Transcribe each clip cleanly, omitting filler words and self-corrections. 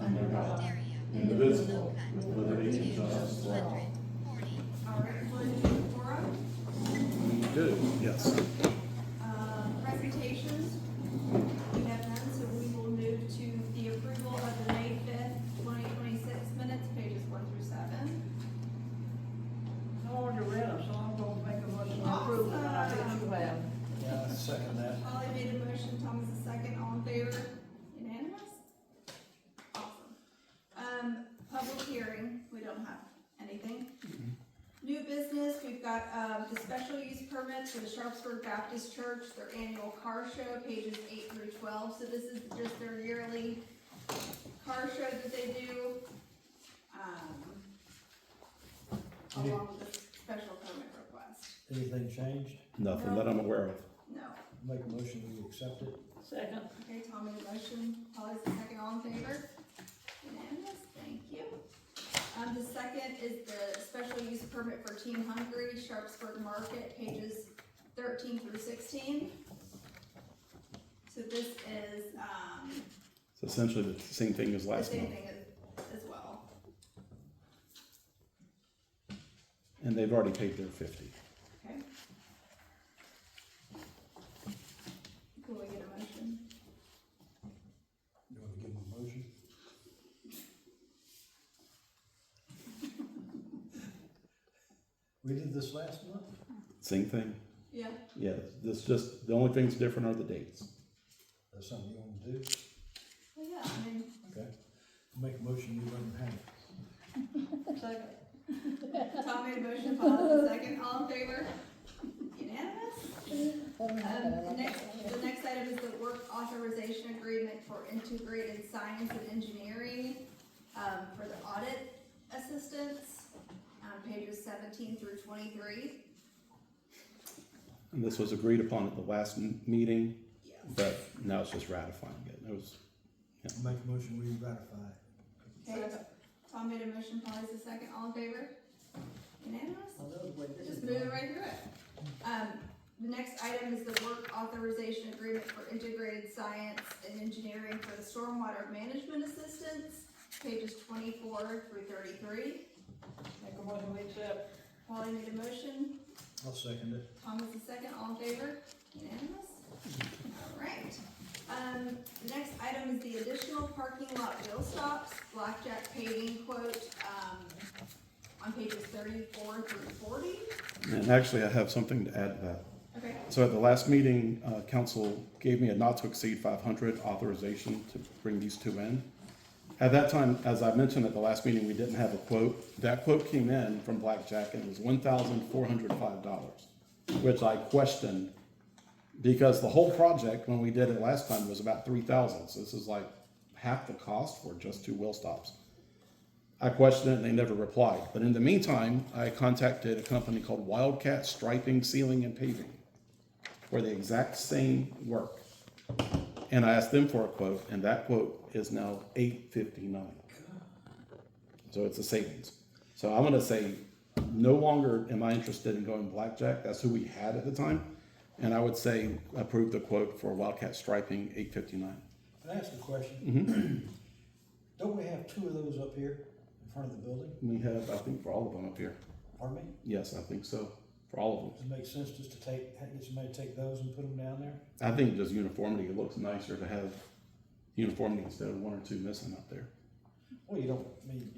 under God, indivisible, with liberty and justice for all. All right, we'll do forum. Good, yes. Presentations, we have none, so we will move to the approval of the May 5th, 2026 minutes, pages 1 through 7. I already read them, so I'm gonna make a motion to approve, and I bet you have. Yeah, I second that. Polly made a motion, Thomas a second, all in favor? Unanimous? Awesome. Public hearing, we don't have anything. New business, we've got, the special use permit for the Sharpsburg Baptist Church, their annual car show, pages 8 through 12. So this is just their yearly car show that they do, along with this special permit request. Anything changed? Nothing that I'm aware of. No. Make a motion, we accept it. Second. Okay, Tom made a motion, Polly's the second, all in favor? Unanimous, thank you. The second is the special use permit for Team Hungry, Sharpsburg Market, pages 13 through 16. So this is, It's essentially the same thing as the last same month. thing as well. And they've already paid their 50. Okay. Can we get a motion? You wanna give them a motion? We did this last month? Same thing. Yeah. Yeah, this just, the only things different are the dates. That's something you wanna do? Well, yeah, I mean, Okay. Make a motion, we run the hand. Second. Tom made a motion, Paul the second, all in favor? Unanimous? The next item is the work authorization agreement for integrated science and engineering, for the audit assistance, pages 17 through 23. And this was agreed upon at the last meeting, Yes. but now it's just ratifying it. It was, Make a motion, we ratify. Okay, Tom made a motion, Polly's the second, all in favor? Unanimous? Oh, those were- this Just is moving wrong. right through it. The next item is the work authorization agreement for integrated science and engineering for the stormwater management assistance, pages 24 through 33. Make a motion, we accept. Polly made a motion, I'll second it. Tom is the second, all in favor? Unanimous? All right. The next item is the additional parking lot wheel stops, Blackjack paving quote, on pages 34 through 40. and actually I have something to add to that. Okay. So at the last meeting, council gave me a not to exceed 500 authorization to bring these two in. At that time, as I mentioned at the last meeting, we didn't have a quote. That quote came in from Blackjack and it was $1,405, which I questioned because the whole project, when we did it last time, was about $3,000. So this is like half the cost for just two wheel stops. I questioned it and they never replied. But in the meantime, I contacted a company called Wildcat Striping, Sealing, and Paving for the exact same work. And I asked them for a quote, and that quote is now $859. So it's a savings. So I'm gonna say, no longer am I interested in going Blackjack. That's who we had at the time. And I would say approve the quote for Wildcat Striping, $859. Can I ask a question? Don't we have two of those up here in front of the building? We have, I think, for all of them up here. Pardon me? Yes, I think so, for all of them. Does it make sense just to get somebody to take those and put them down there? I think just uniformity, it looks nicer to have uniformity instead of one or two missing up there. Well, you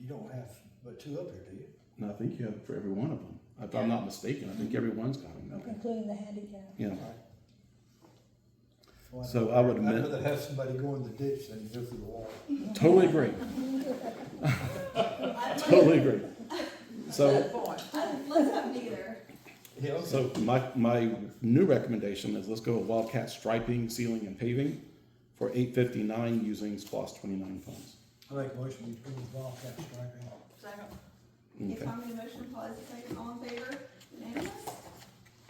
don't have but two up here, do you? And I think you have it for every one of them. If I'm not mistaken, I think everyone's got them. Including the handicap. Yeah. Well, So I would I'd admit- rather have somebody go in the ditch than go through the wall. Totally agree. Totally agree. So, Let's have neither. Yeah, okay. so my new recommendation is let's go with Wildcat Striping, Sealing, and Paving for $859 using SPOS 29 funds. I make a motion, we approve Wildcat striping. Second. Okay, Okay. Tom made a motion, Paul is the second, all in favor? Unanimous?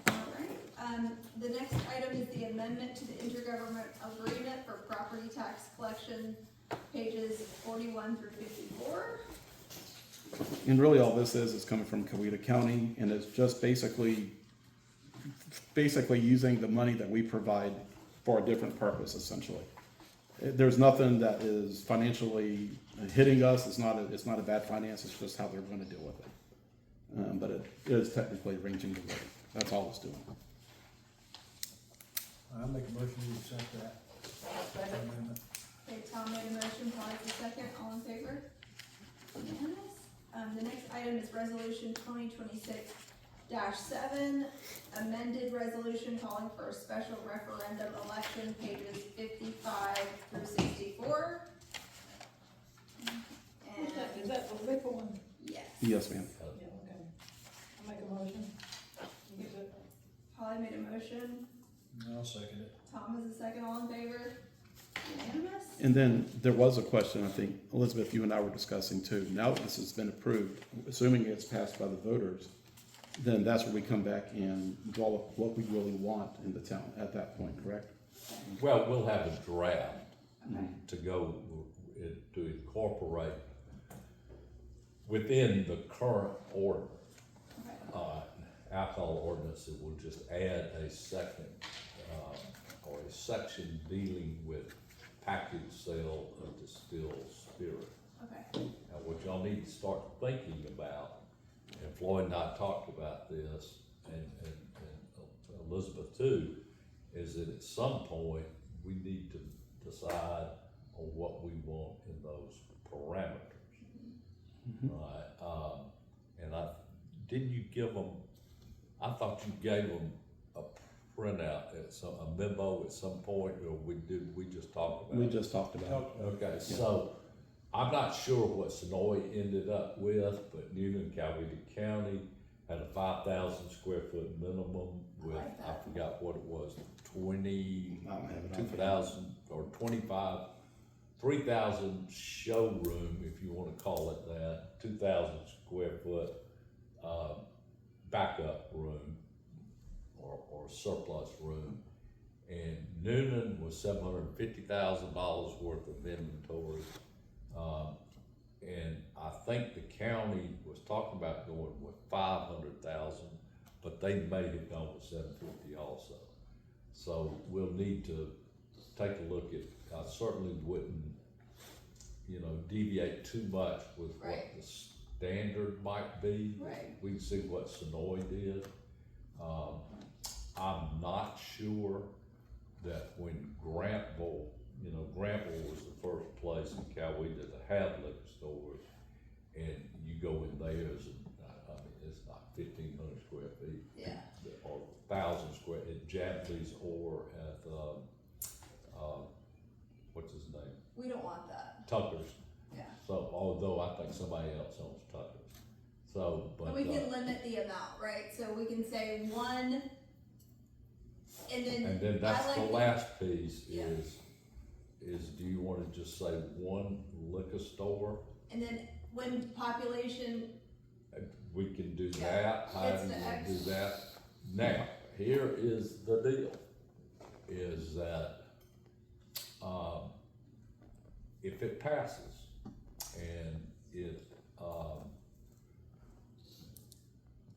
All right, the next item is the amendment to the intergovernmental agreement for property tax collection, pages 41 through 54. And really all this is coming from Coweta County, and it's just basically using the money that we provide for a different purpose, essentially. There's nothing that is financially hitting us. It's not a bad finance, it's just how they're gonna deal with it. But it is technically arranging the rate. That's all it's doing. I'll make a motion to accept that amendment. Okay, Tom made a motion, Paul has a second, all in favor? Unanimous. The next item is resolution 2026-7, amended resolution calling for a special referendum election, pages 55 through 64. What's that, And, is that the liquor one? yes, Yes, ma'am. Yeah, okay. I'll make a motion. You get it? Polly made a motion, I'll second it. Tom has a second, all in favor? Unanimous. And then there was a question, I think, Elizabeth, you and I were discussing too. Now that this has been approved, assuming it's passed by the voters, then that's where we come back and draw up what we really want in the town at that point, correct? Well, we'll have a draft Okay. to go, to incorporate within the current order, Okay. alcohol ordinance. It will just add a second, or a section dealing with package sale of distilled spirit. Okay. Now, what y'all need to start thinking about, and Floyd and I talked about this, and Elizabeth too, is that at some point, we need to decide on what we want in those parameters. Right, and didn't you give them, I thought you gave them a printout a memo at some point, or we just talked about it? We just talked about it. Okay, so I'm not sure what Sonoy ended up with, but Newnan, Coweta County had a 5,000 square foot minimum with, like I that. forgot what it was, I don't have it on 2,000 or 3,000 showroom, if you wanna call it that, 2,000 square foot, backup room or surplus room. And Noonan was $750,000 worth of inventory. And I think the county was talking about going with 500,000, but they may have gone with 750 also. So we'll need to take a look at, I certainly wouldn't, deviate too much with what Right. the standard might be. Right. We can see what Sonoy did. I'm not sure that when Grantville was the first place in Coweta to have liquor stores, and you go in theirs, and it's not 1,500 square feet, Yeah. or 1,000 square, at Japanese or at, what's his name? We don't want that, Tucker's. yeah. So, although I think somebody else owns Tucker's. So, but. And we can limit the amount, right? So we can say one, and then. And then I that's the like last piece Yeah. is do you wanna just say one liquor store? And then when population, We can do Yeah, that, however it's you the wanna do X. that. Now, here is the deal, is that, if it passes and it,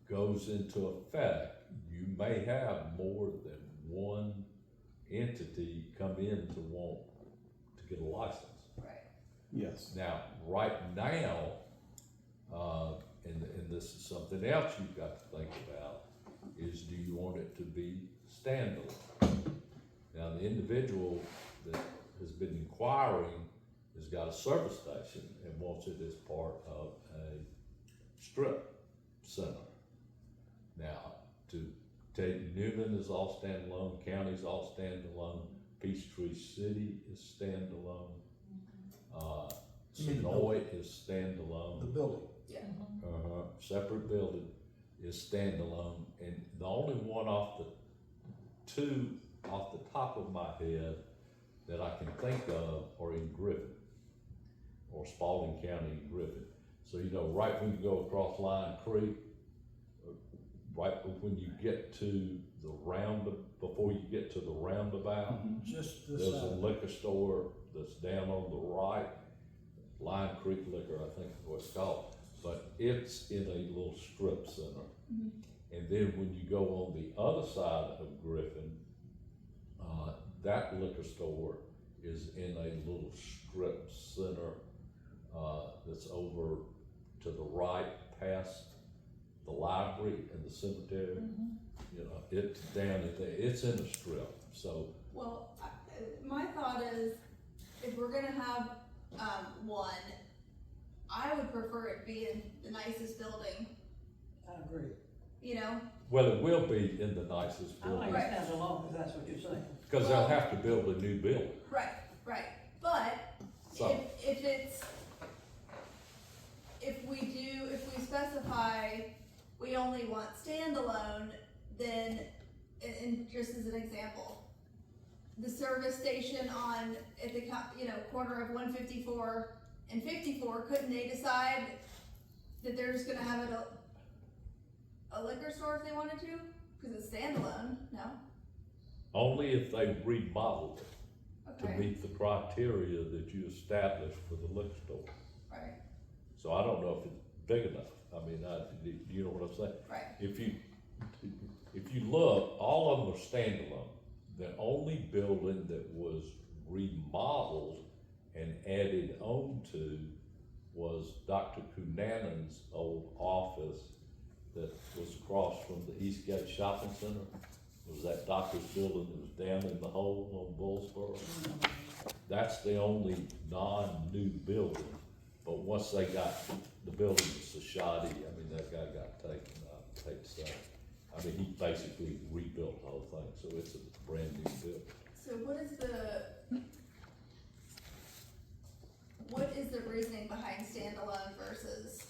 goes into effect, you may have more than one entity come in to want to get a license. right, Yes. Now, right now, and this is something else you've got to think about, is do you want it to be standalone? Now, the individual that has been inquiring has got a service station and wants it as part of a strip center. Now, to take Newnan is all standalone, county's all standalone, Peachtree City is standalone. You mean the Sonoy is standalone. The building. yeah. Separate building is standalone, and the only one off the top of my head that I can think of are in Griffin, or Spalding County and Griffin. So, right when you go across Lion Creek, right when you get to before you get to the roundabout, Just this there's a side. liquor store that's down on the right, Lion Creek Liquor, I think is what it's called, but it's in a little strip center. And then when you go on the other side of Griffin, that liquor store is in a little strip center, that's over to the right past the library and the cemetery. You know, it's down in there, it's in a strip, so, Well, my thought is, if we're gonna have, one, I would prefer it be in the nicest building, I agree. you know? well, it will be in the nicest I like building, it stands alone, if that's what you're saying. cause they'll have to build a new building, Right, right, but so. if it's, if we specify we only want standalone, then, and just as an example, the service station on, at the, corner of 154 and 54, couldn't they decide that they're just gonna have it a liquor store if they wanted to? Cause it's standalone, no? Only if they remodeled it to Okay, meet the criteria that you established for the liquor store. right, So I don't know if it's big enough, I mean, you know what I'm saying? right, If you look, all of them are standalone. The only building that was remodeled and added on to was Dr. Cunanan's old office that was across from the Eastgate Shopping Center. It was that doctor's building that was down in the hole on Bullsboro. That's the only non-new building, but once they got, the building was so shoddy, I mean, that guy got taken, I hate to say it. I mean, he basically rebuilt the whole thing, so it's a brand new building. so what is the reasoning behind standalone versus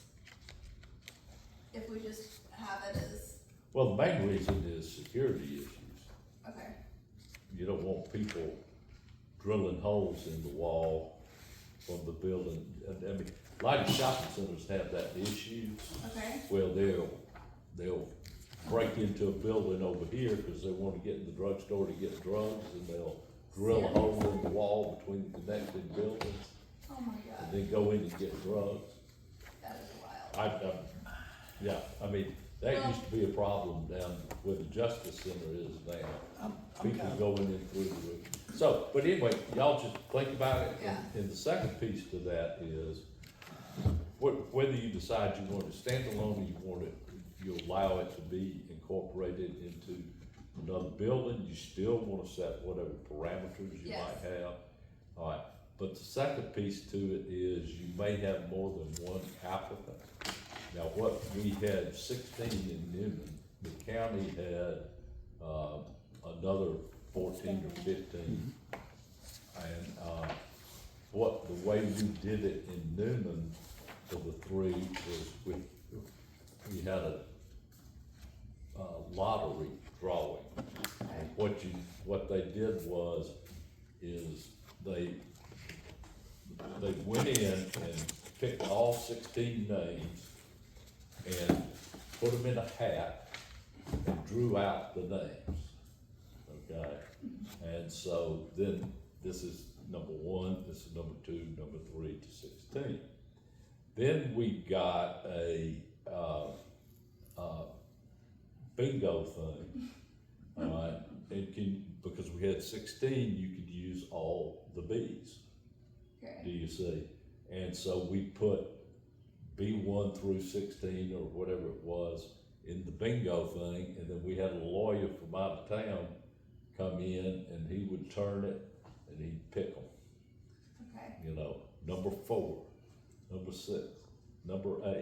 if we just have it as, Well, the main reason is security issues. okay, You don't want people drilling holes in the wall from the building. I mean, a lot of shopping centers have that issue. okay, Well, they'll break into a building over here because they want to get in the drugstore to get drugs, and they'll drill a hole in the wall between the connecting buildings, oh my and god, then go in and get drugs. that is wild. Yeah, I mean, that Well- used to be a problem down where the Justice Center is now. I'm People kinda- going in through the roof. So, but anyway, y'all just think about it. Yeah. And the second piece to that is, whether you decide you want it standalone or you allow it to be incorporated into another building, you still wanna set whatever parameters you Yes. might have. Alright, but the second piece to it is you may have more than one applicant. Now, what, we had 16 in Newman, the county had, another 14 or 15. And, the way we did it in Newman for the three was we had a lottery drawing. And what they did was, they went in and picked all 16 names and put them in a hat and drew out the names, okay? And so then, this is number 1, this is number 2, number 3 to 16. Then we got a bingo thing, alright? Because we had 16, you could use all the Bs. Do Okay, you see? And so we put B1 through 16 or whatever it was in the bingo thing, and then we had a lawyer from out of town come in, and he would turn it, and he'd pick them, okay, you know, number 4, number 6, number 8.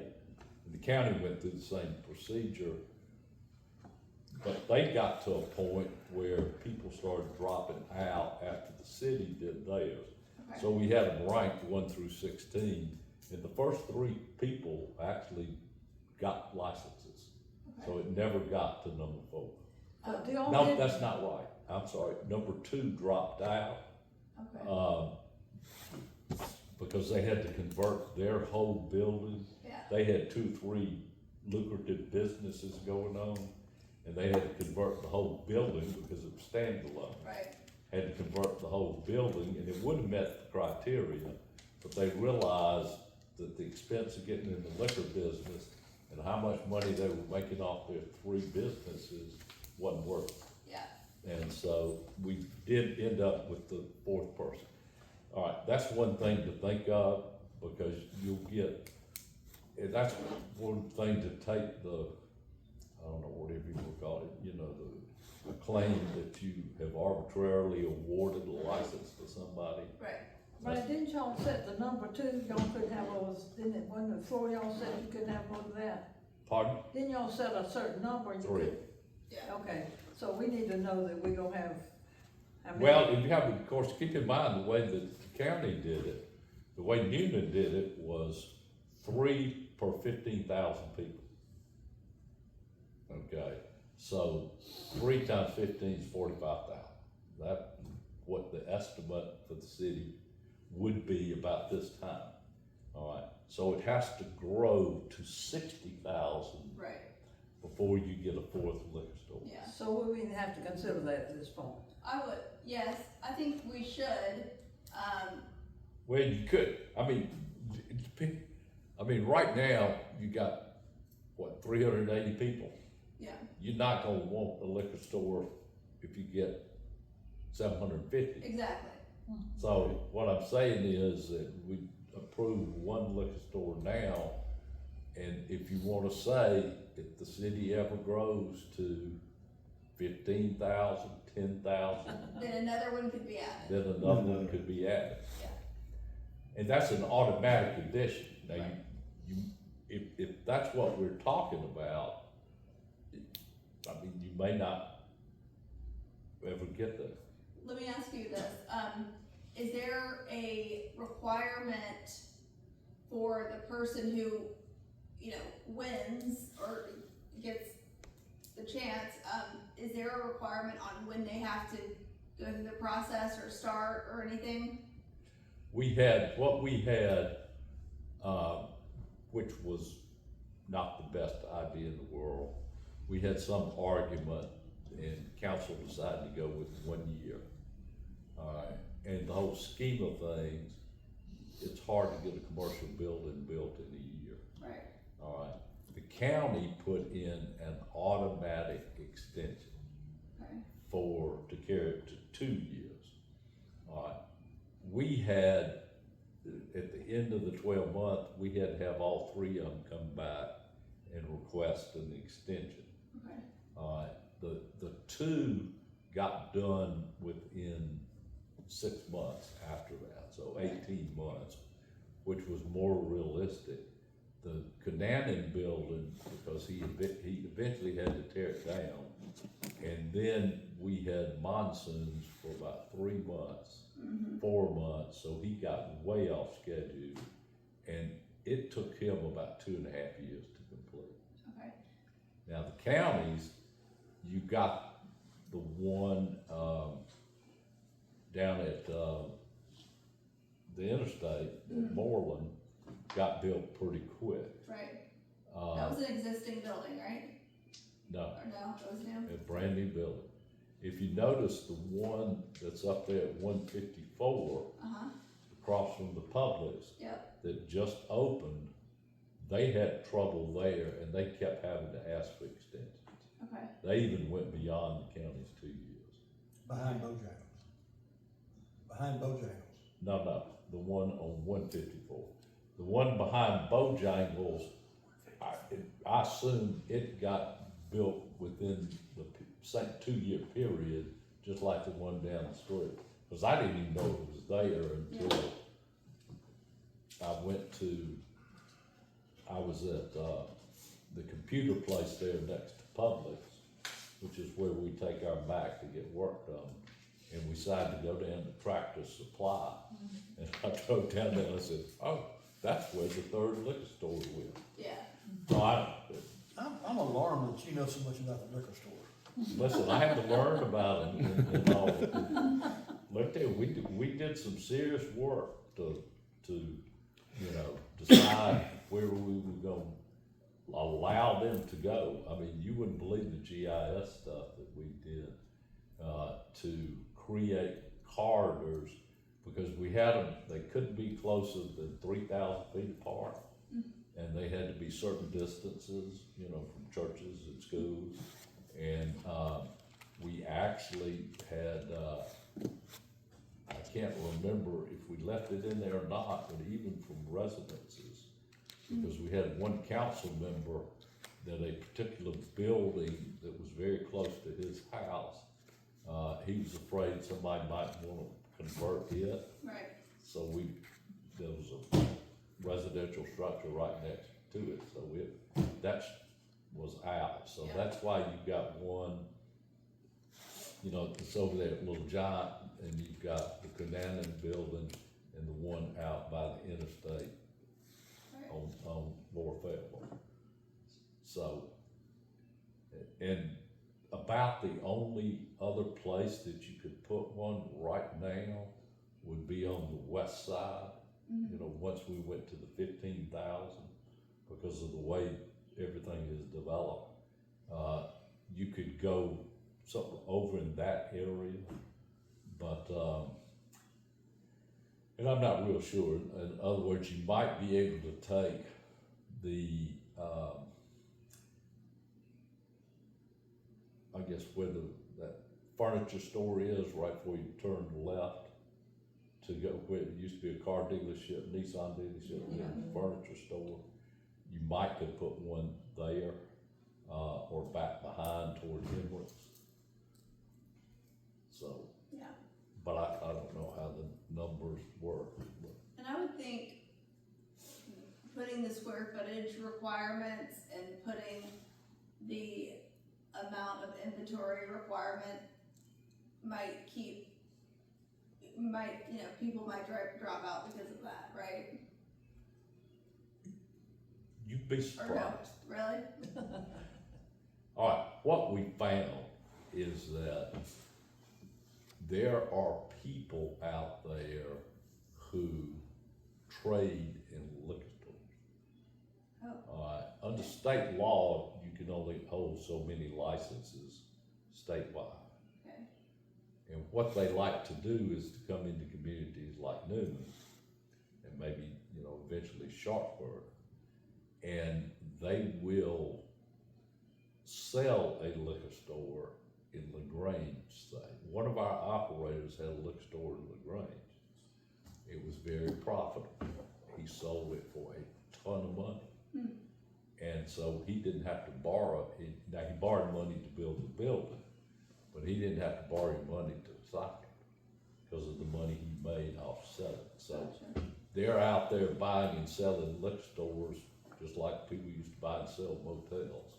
And the county went through the same procedure, but they got to a point where people started dropping out after the city did theirs. okay, So we had them ranked 1 through 16, and the first 3 people actually got licenses. So okay. it never got to number 4. But the No, only, that's not right. I'm sorry. Number 2 dropped out, Okay, because they had to convert their whole building. yeah, They had 2, 3 lucrative businesses going on, and they had to convert the whole building because it was standalone. right, Had to convert the whole building, and it would have met the criteria, but they realized that the expense of getting in the liquor business and how much money they were making off their 3 businesses wasn't worth it. yeah, And so we did end up with the 4th person. All right, that's one thing to think of. because you'll get, and that's one thing to take the, I don't know, whatever you would call it, you know, the claim that you have arbitrarily awarded a license to somebody. Right. But didn't y'all set the number too, y'all couldn't have those, didn't it, when before y'all said you couldn't have more than that? Pardon? Didn't y'all set a certain number? You 3. could- Yeah. Okay, so we need to know that we gonna have, how many? Well, if you have, of course, keep in mind the way that the county did it, the way Newman did it was 3 per 15,000 people. Okay, so 3 times 15 is 45,000. That's what the estimate for the city would be about this time. All right, so it has to grow to 60,000 Right, before you get a 4th liquor store. yeah. So we would have to consider that at this point. I would, yes, I think we should, Well, you could, I mean, right now, you got, what, 380 people? yeah, You're not gonna want a liquor store if you get 750. exactly. So what I'm saying is that we approve 1 liquor store now, and if you wanna say, if the city ever grows to 15,000, 10,000, Then another one could be added. then another one could be added. Yeah. And that's an automatic addition. Now, Right. if that's what we're talking about, I mean, you may not ever get there. Let me ask you this, is there a requirement for the person who, you know, wins or gets the chance, is there a requirement on when they have to go through the process or start or anything? What we had, which was not the best idea in the world, we had some argument and council decided to go with 1 year. Alright, and the whole scheme of things, it's hard to get a commercial building built in a year. Right, Alright, the county put in an automatic extension okay, to carry it to 2 years. Alright, we had, at the end of the 12 month, we had to have all 3 of them come back and request an extension. okay, Alright, the 2 got done within 6 months after that, so 18 months, which was more realistic. The Canaan building, because he eventually had to tear it down, and then we had monsoons for about 3 months, 4 months, so he got way off schedule, and it took him about 2.5 years to complete. okay, Now, the counties, you got the one, down at, the interstate, at Moreland, got built pretty quick. right. That was an existing building, right? No, Or no, that was new? a brand new building. If you notice the one that's up there at 154, Uh-huh, across from the Publix, yep, that just opened, they had trouble there and they kept having to ask for extensions. okay, They even went beyond the county's 2 years. Behind Bojangles. Behind Bojangles. No, the one on 154. The one behind Bojangles, I assume it got built within the same 2 year period, just like the one down the street. Cause I didn't even know it was there until I was at, the computer place there next to Publix, which is where we take our back to get work done. And we decided to go down to Tractor Supply. And I drove down there and I said, oh, that's where the 3rd liquor store went. yeah, So I'm alarmed that you know so much about the liquor store. listen, I had to learn about it and all. Look there, we did some serious work to, decide where we were gonna allow them to go. I mean, you wouldn't believe the GIS stuff that we did, to create corridors, because we had them, they couldn't be closer than 3,000 feet apart. And they had to be certain distances, from churches and schools. And, we actually had, I can't remember if we left it in there or not, but even from residences. Because we had one council member that a particular building that was very close to his house, he was afraid somebody might wanna convert it. Right, So there was a residential structure right next to it, so that was out. So Yeah. that's why you've got one, you know, it's over there at Little Giant, and you've got the Canaan building and the one out by the interstate right. on Lower Fayetteville. So, and about the only other place that you could put one right now would be on the west side. You know, once we went to the 15,000, because of the way everything is developed, you could go something over in that area, but, and I'm not real sure. In other words, you might be able to take the, I guess where that furniture store is, right before you turn left to go where it used to be a car dealership, Nissan dealership, and then the furniture store. You might could put one there, or back behind toward Emirates. So, Yeah, but I don't know how the numbers work. and I would think putting the square footage requirements and putting the amount of inventory requirement might, you know, people might drop out because of that, right? You'd be Or no, surprised. really? All right, what we found is that there are people out there who trade in liquor stores. Oh. All right, under state law, you can only hold so many licenses statewide. Okay, And what they like to do is to come into communities like Newman and maybe, you know, eventually Sharpsburg. And they will sell a liquor store in LaGrange, say. One of our operators had a liquor store in LaGrange. It was very profitable. He sold it for a ton of money. And so he didn't have to borrow, now he borrowed money to build the building, but he didn't have to borrow money to stock it because of the money he made off selling. So gotcha. they're out there buying and selling liquor stores just like people used to buy and sell motels.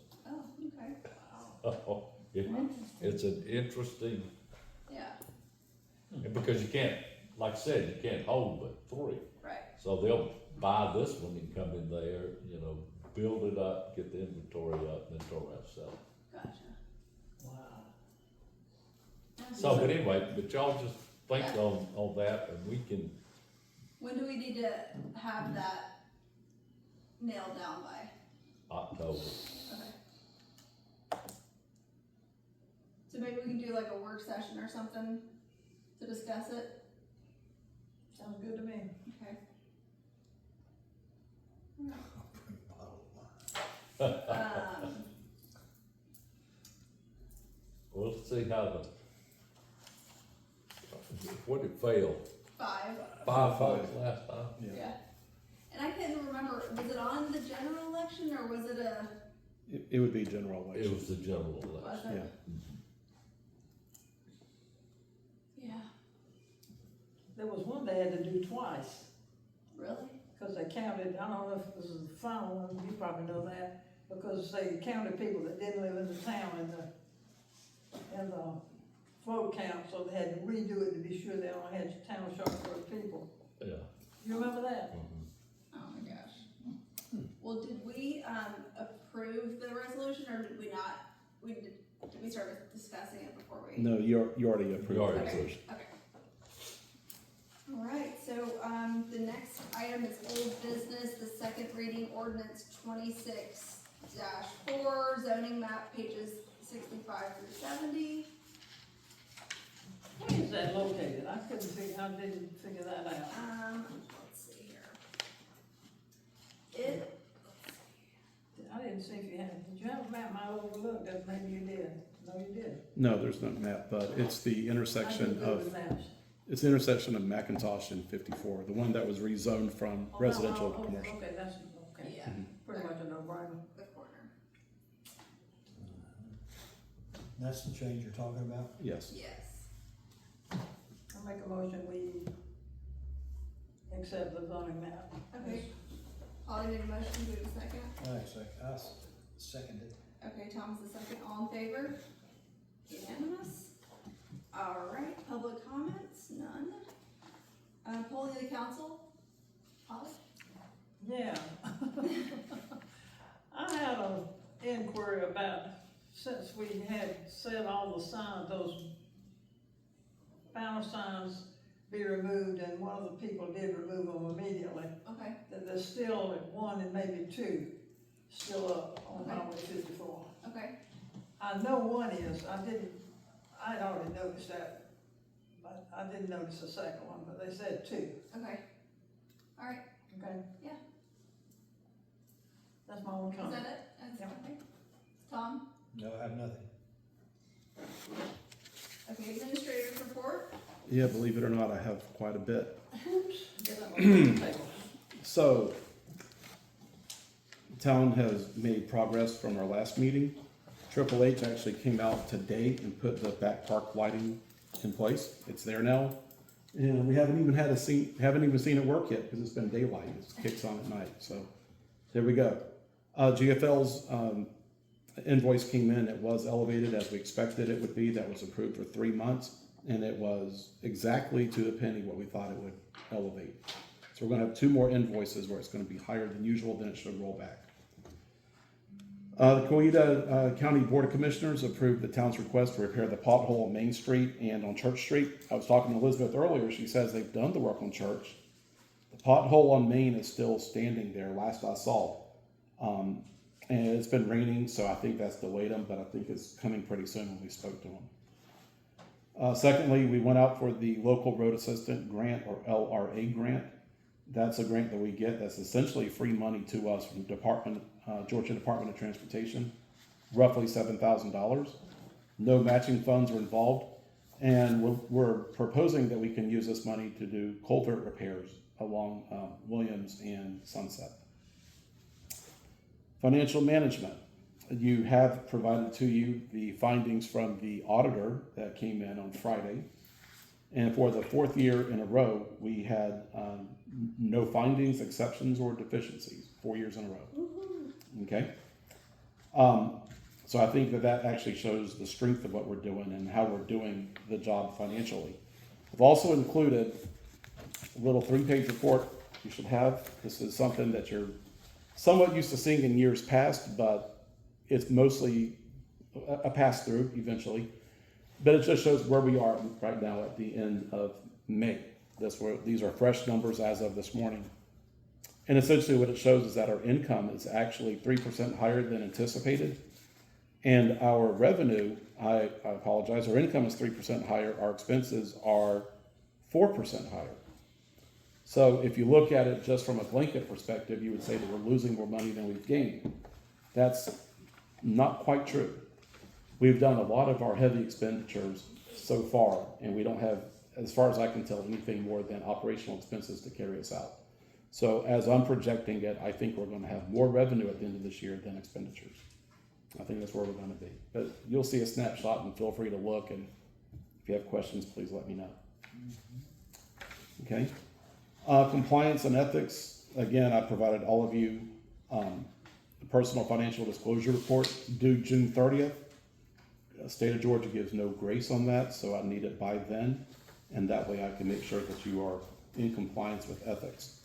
Oh, okay, It's an interesting, yeah, and because you can't, like I said, you can't hold but three. right, So they'll buy this one and come in there, you know, build it up, get the inventory up, and then turn around and sell it. gotcha. Wow. So, but anyway, but y'all just think Yeah. on that, and we can, When do we need to have that nailed down by? October. Okay. So maybe we can do like a work session or something to discuss it? Sounds good to me. Okay. We'll see how what did it fail? 5, Five votes last time? yeah. And I couldn't remember, was it on the general election or was it a, It would be general It election. was the general was election. it? Yeah. Yeah, There was one they had to do twice, really? because they counted, I don't know if this is the final one, you probably know that, because they counted people that didn't live in the town in the vote count, so they had to redo it to be sure they only had town of Sharpsburg people. Yeah. You remember that? Oh my gosh. Well, did we, approve the resolution or did we not? Did we start discussing it before we? No, you already We approved already the Okay, resolution. okay. All right, so, the next item is old business, the second reading ordinance 26-4, zoning map, pages 65 through 70. Where is that located? I didn't figure that out. Let's see here. I didn't see if you had, did you have a map I overlooked? That maybe you did. No, you did. No, there's no map, but it's the I do intersection Google of, Maps. It's the intersection of McIntosh and 54, the one that was rezoned from Oh, residential no, to commercial. Okay, that's, okay, Yeah, pretty much a no-brainer. the corner. That's the change you're talking about? Yes. Yes. I make a motion, we accept the zoning map. Okay. Holly made a motion, do we have a second? All right, second it. Okay, Tom's the second, all in favor? Unanimous? All right, public comments, none. Polling of the council, Holly? Yeah. I had an inquiry about, since we had said all the signs, those banner signs be removed, and one of the people did remove them immediately, Okay, that there's still one and maybe two still up on Okay. Highway 54. okay, I know one is, I'd already noticed that, but I didn't notice the second one, but they said two, okay. All right, okay? Yeah. That's my only is comment. that it? That's Yeah. okay. Tom? No, I have nothing. Okay, administrator's report? Yeah, believe it or not, I have quite a bit. Oops, get that one on the table. So, the town has made progress from our last meeting. Triple H actually came out today and put the back park lighting in place. It's there now. And we haven't even seen it work yet because it's been daylight. It kicks on at night. So there we go. GFL's invoice came in. It was elevated as we expected it would be. That was approved for 3 months. And it was exactly to the penny what we thought it would elevate. So we're going to have 2 more invoices where it's going to be higher than usual, then it should roll back. The Coweta County Board of Commissioners approved the town's request to repair the pothole on Main Street and on Church Street. I was talking to Elizabeth earlier. She says they've done the work on Church. The pothole on Main is still standing there, last I saw. And it's been raining, so I think that's delayed them, but I think it's coming pretty soon when we spoke to them. Secondly, we went out for the Local Road Assistant Grant, or LRA grant. That's a grant that we get that's essentially free money to us from Georgia Department of Transportation, roughly $7,000. No matching funds are involved, and we're proposing that we can use this money to do culvert repairs along Williams and Sunset. Financial management. You have provided to you the findings from the auditor that came in on Friday. And for the 4th year in a row, we had no findings, exceptions, or deficiencies, 4 years in a row. Okay? So I think that actually shows the strength of what we're doing and how we're doing the job financially. I've also included a little 3-page report you should have. This is something that you're somewhat used to seeing in years past, but it's mostly a pass-through eventually. But it just shows where we are right now at the end of May. These are fresh numbers as of this morning. And essentially what it shows is that our income is actually 3% higher than anticipated. And our revenue, I apologize, our income is 3% higher, our expenses are 4% higher. So if you look at it just from a blanket perspective, you would say that we're losing more money than we've gained. That's not quite true. We've done a lot of our heavy expenditures so far, and we don't have, as far as I can tell, anything more than operational expenses to carry us out. So as I'm projecting it, I think we're going to have more revenue at the end of this year than expenditures. I think that's where we're going to be. But you'll see a snapshot and feel free to look, and if you have questions, please let me know. Okay. Compliance and ethics. Again, I provided all of you the personal financial disclosure report due June 30th. The state of Georgia gives no grace on that, so I need it by then, and that way I can make sure that you are in compliance with ethics.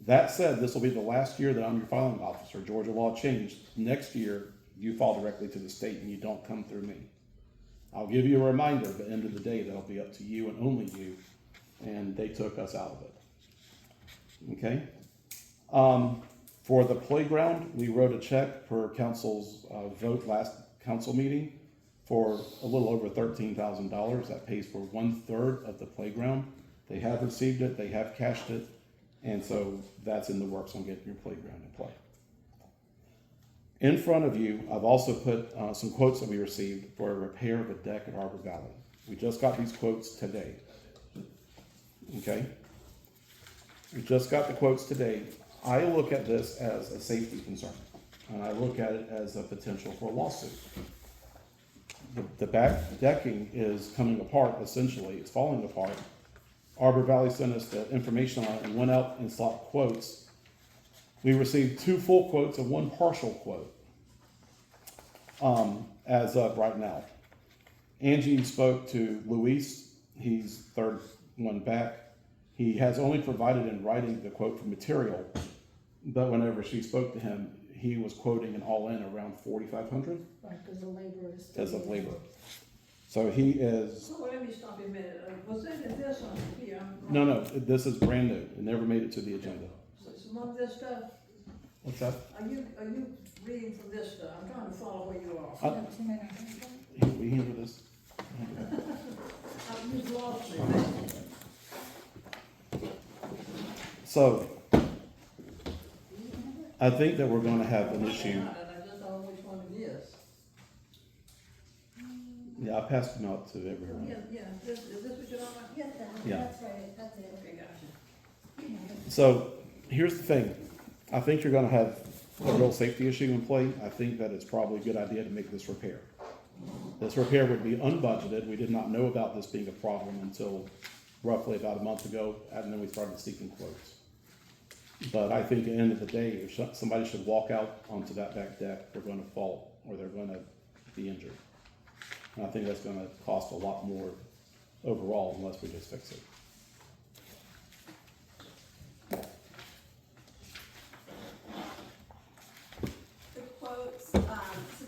That said, this will be the last year that I'm your filing officer. Georgia law changed. Next year, you file directly to the state and you don't come through me. I'll give you a reminder, but at the end of the day, that'll be up to you and only you, and they took us out of it. Okay? For the playground, we wrote a check per council's vote last council meeting for a little over $13,000. That pays for 1/3 of the playground. They have received it, they have cashed it, and so that's in the works on getting your playground in play. In front of you, I've also put some quotes that we received for a repair of a deck at Arbor Valley. We just got these quotes today. okay? We just got the quotes today. I look at this as a safety concern, and I look at it as a potential for a lawsuit. The back decking is coming apart, essentially, it's falling apart. Arbor Valley sent us the information on it and went out and sought quotes. We received 2 full quotes and 1 partial quote, as of right now. Angie spoke to Luis, he's third one back. He has only provided in writing the quote for material, but whenever she spoke to him, he was quoting an all-in around 4,500 Right, because the labor is. as of labor. So he is, So let me stop you a minute, was that in this one here? no, this is brand new, it never made it to the agenda. Some of this stuff, What's that? are you reading from this stuff? I'm trying to follow where you are. Uh, Too many. We handle this. You lost me. So, I think that we're gonna have an issue. I just don't know which one it is. Yeah, I passed them out to everyone. Yeah, is this what you're talking about? Yes, Yeah. that's right, that's it. Okay, gotcha. So, here's the thing. I think you're gonna have a real safety issue in play. I think that it's probably a good idea to make this repair. This repair would be unbudgeted. We did not know about this being a problem until roughly about a month ago, and then we started seeking quotes. But I think at the end of the day, if somebody should walk out onto that back deck, they're gonna fall, or they're gonna be injured. And I think that's gonna cost a lot more overall unless we just fix it. The quotes, so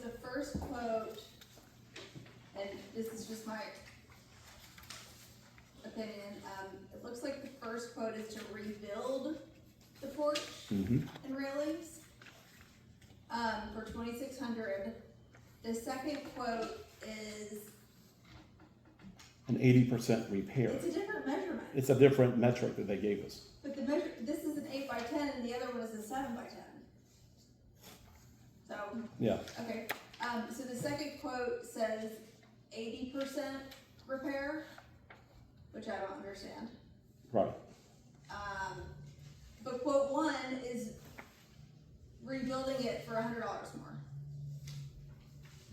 the first quote, and this is just my opinion, it looks like the first quote is to rebuild the porch Mm-hmm. and railings, for 2,600. The second quote is, An 80% repair. it's a different measurement, It's a different metric that they gave us. but the measure, this is an 8x10 and the other one is a 7x10. So, Yeah, okay, so the second quote says 80% repair, which I don't understand. right. But quote 1 is rebuilding it for $100 more.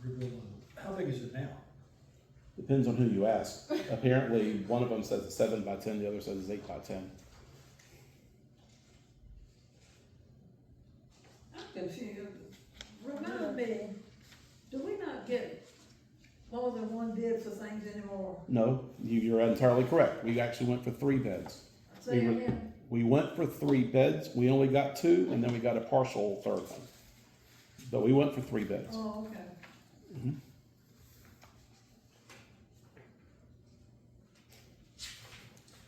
Rebuilding. How big is it now? Depends on who you ask. Apparently, one of them says it's 7x10, the other says it's 8x10. I'm confused. Remind me, do we not get more than one bid for things anymore? No, you're entirely correct. We actually went for 3 beds. Say We were- again? We went for 3 beds. We only got 2, and then we got a partial third one. But we went for 3 beds. Oh, okay.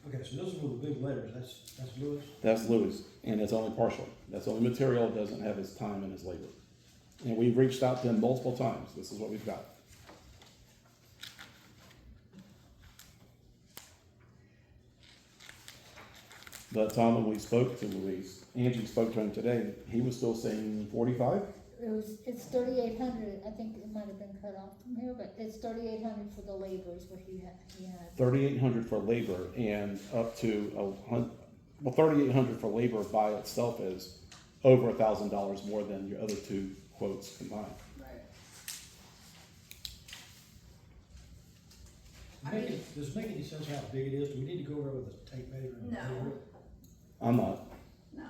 Okay, so those are the big letters, that's Lewis? That's Louis, and it's only partial. That's the only material, it doesn't have his time and his labor. And we've reached out to him multiple times. This is what we've got. But Tom, when we spoke to Luis, Angie spoke to him today, he was still saying 45? It's 3,800, I think it might have been cut off from here, but it's 3,800 for the labor is what he had. 3,800 for labor and up to well, 3,800 for labor by itself is over $1,000 more than your other 2 quotes combined. Right. Does it make any sense how big it is? Do we need to go over with a tape measure? and No. measure it? I'm not. No.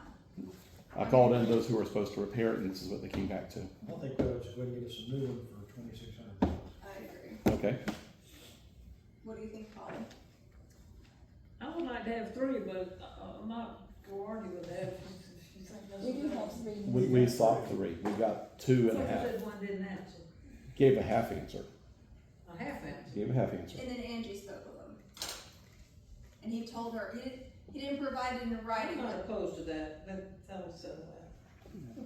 I called in those who were supposed to repair it, and this is what they came back to. I think we ought to go ahead and get us a new one for $2,600. I agree. Okay? What do you think, Polly? I would like to have 3, but I'm not going to argue with that. If you think that's We do enough. have 3. We sought 3. We got 2 and a So you half. said one didn't answer, Gave a half answer. a half answer. Gave a half answer. And then Angie spoke with him. And he told her, he didn't provide it in I'm writing, not but opposed to that, that'll settle that.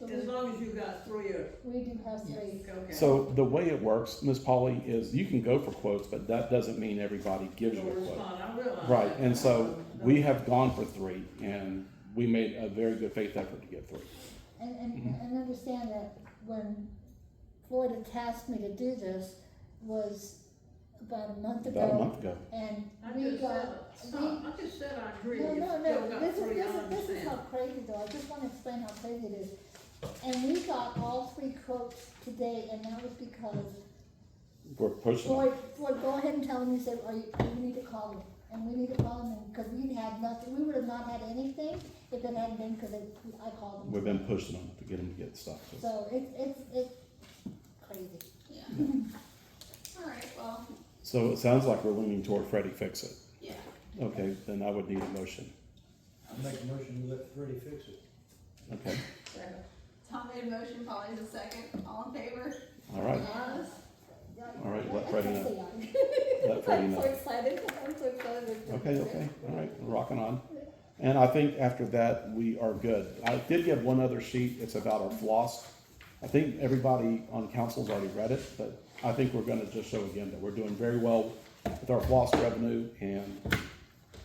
But As long as you got 3 or, we do have 3. okay. So the way it works, Ms. Polly, is you can go for quotes, but that doesn't mean everybody gives you You'll a quote. respond, I realize Right, that. and so we have gone for 3, and we made a very good faith effort to get 3. And understand that when Floyd had tasked me to do this was about a month about a ago, month ago. and I we just got, said, stop, I just said I agree. no, If no, Joe no, got this is, three, I this is understand. how crazy though, I just wanna explain how crazy it is. And we got all 3 quotes today, and that was because We're pushing it. Floyd, go ahead and tell him, you said, you need to call him, and we need to call him, and, cause we had nothing, we would have not had anything if it hadn't been, cause I called him. We've been pushing them to get them to get stuff. So it's crazy. Yeah. Alright, well, So it sounds like we're leaning toward Freddie fix it. yeah. Okay, then I would need a motion. I make a motion to let Freddie fix it. Okay, Tom made a motion, Polly's a second, all in favor? all right, Unanimous? all right, let Freddie know. Let Freddie I'm so know. excited, I'm so excited. Okay, all right, we're rocking on. And I think after that, we are good. I did get one other sheet, it's about our floss. I think everybody on council's already read it, but I think we're gonna just show again that we're doing very well with our floss revenue, and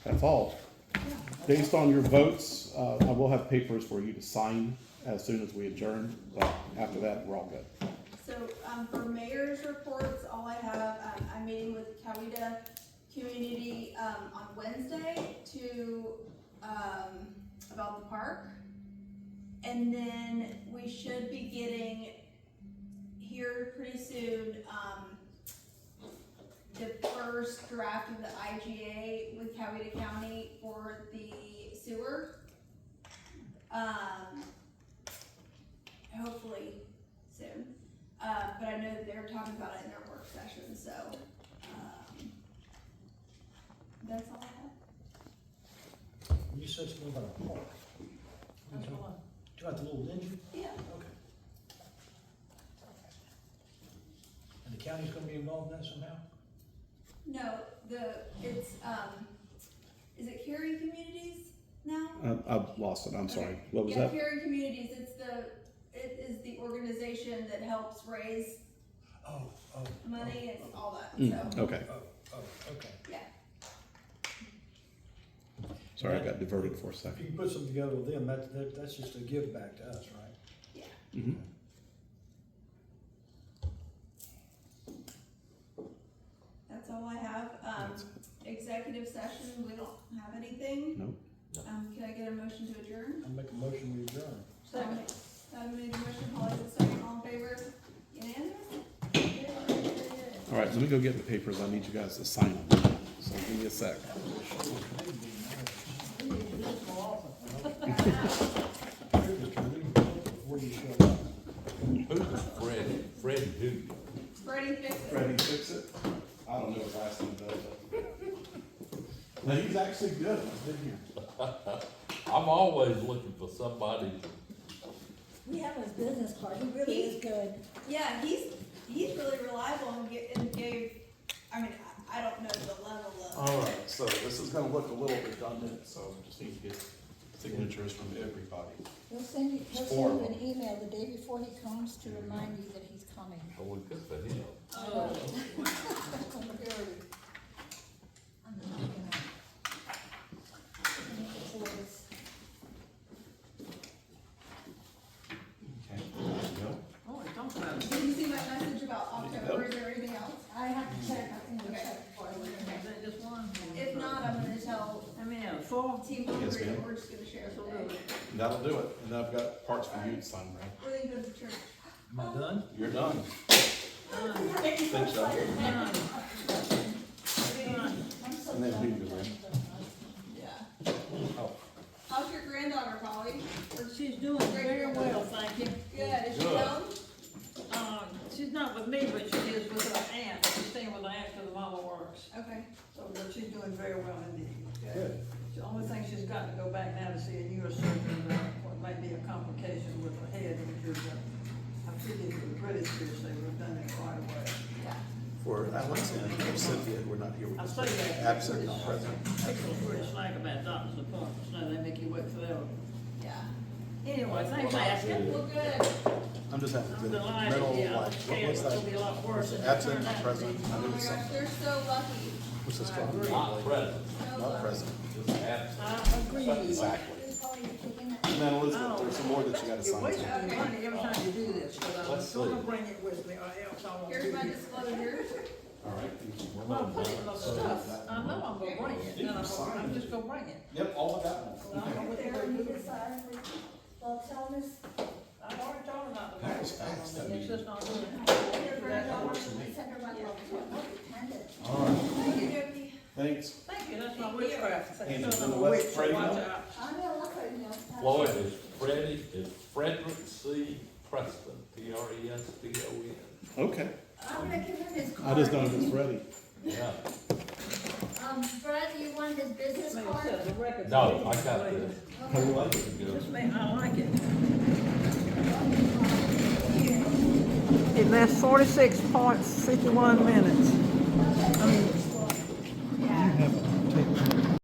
that's all. Based on your votes, I will have papers for you to sign as soon as we adjourn, but after that, we're all good. So, for mayor's reports, all I have, I'm meeting with Coweta Community, on Wednesday to, about the park. And then we should be getting here pretty soon, the first draft of the IGA with Coweta County for the sewer. Hopefully soon. But I know that they're talking about it in their work session, so, that's all I have. You said something about a park. That's all Do you like the little engine? Yeah. Okay. And the county's gonna be involved in that somehow? No, it's, is it Caring Communities now? I've lost it, I'm sorry. What was Yeah, that? Caring Communities, it is the organization that helps raise Oh, money and all that, so, Okay, okay. yeah. sorry, I got diverted for a If second. you can put something together with them, that's just a give back to us, right? Yeah. Mhm. That's all I have. That's it. Executive session, we don't have anything. Nope. Can I get a motion to adjourn? I'll make a motion we adjourn. Second. Adam made a motion, Polly's a second, all in favor? Unanimous? All right, let me go get the papers. I need you guys to sign them. So give me a sec. Before you show up. Who's Freddie? Freddie who? Freddie, fix it. Freddie fix it? I don't know his last name though, but. No, he's actually good. He's been here. I'm always looking for somebody. We have his business card, he really is good. Yeah, he's really reliable and gave, I mean, I don't know the level of. All right, so this is gonna look a little redundant, so we just need to get signatures from everybody. He'll send you an email the day before he comes to remind you that he's coming. Oh, well, good for him. Oh. Okay, there you go. Oh, talk about it. Did you see my message about October, is there anything else? I have to check, I think we'll Okay. check before I leave. Is that just one? If not, I'm gonna tell I mean, 4? Team Yes, Hungry ma'am. that we're just gonna share So today. That'll do it. And I've got parts for you to sign, right? We're gonna go to church. Am I done? You're done. Thank Thanks, John. I'm so And then glad who you you guys ran? have done Yeah. that. Oh, How's your granddaughter, Polly? She's doing very well, thank you. Good, is she Good. home? She's not with me, but she is with her aunt. She's staying with her aunt because the mama works. Okay. So, but she's doing very well indeed. good. The only thing she's got to go back now to see a neurosurgeon about what might be a complication with her head injury, but I figured with British fish, they would have done it right away. Yeah. For Alex and Cynthia, we're not here with I us. say that. Absent, not present. People pretty slack about doctor's appointments, now they make you wait forever. Yeah. Anyway, thanks for asking. Well, good. I'm just having I'm to delighted, mental, yeah, I like, was what scared was it was gonna be a that? lot worse than it Absent, turned not out. present. I Oh knew my it was gosh, something. they're so lucky. What's this I called? agree. Not present, So Not lucky. present. just absent. I agree. Exactly. Is Polly taking that? And then Elizabeth, there's some more that you gotta You're sign. wasting too. your money every time you do this, because I was Let's gonna see. bring it with me, or else I won't do Here's my it. disclosure. All right, thank you. Well, put it in the stuff, I know I'm gonna bring it, and I'm just gonna bring it. Yep, all of that one. I don't know what There, they're you doing. decide, well, tell us. I've already told her not to. That was fast, I It's just not doing it. Send her my love. Hand it. All right, Thank you, Jody. thanks. Thank you, that's not witchcraft. And That's you not wanna let witch, so Freddie watch know? out. I know, I'll put it in. Floyd, is Frederick C. Preston, Preston. Okay, I'm gonna give him his I card. just know it's ready. Yeah, Brad, do you want his business Just card? said the record. no, I got this. How do you like it? Just me, I like it. It lasts 46.51 minutes. You have a tape.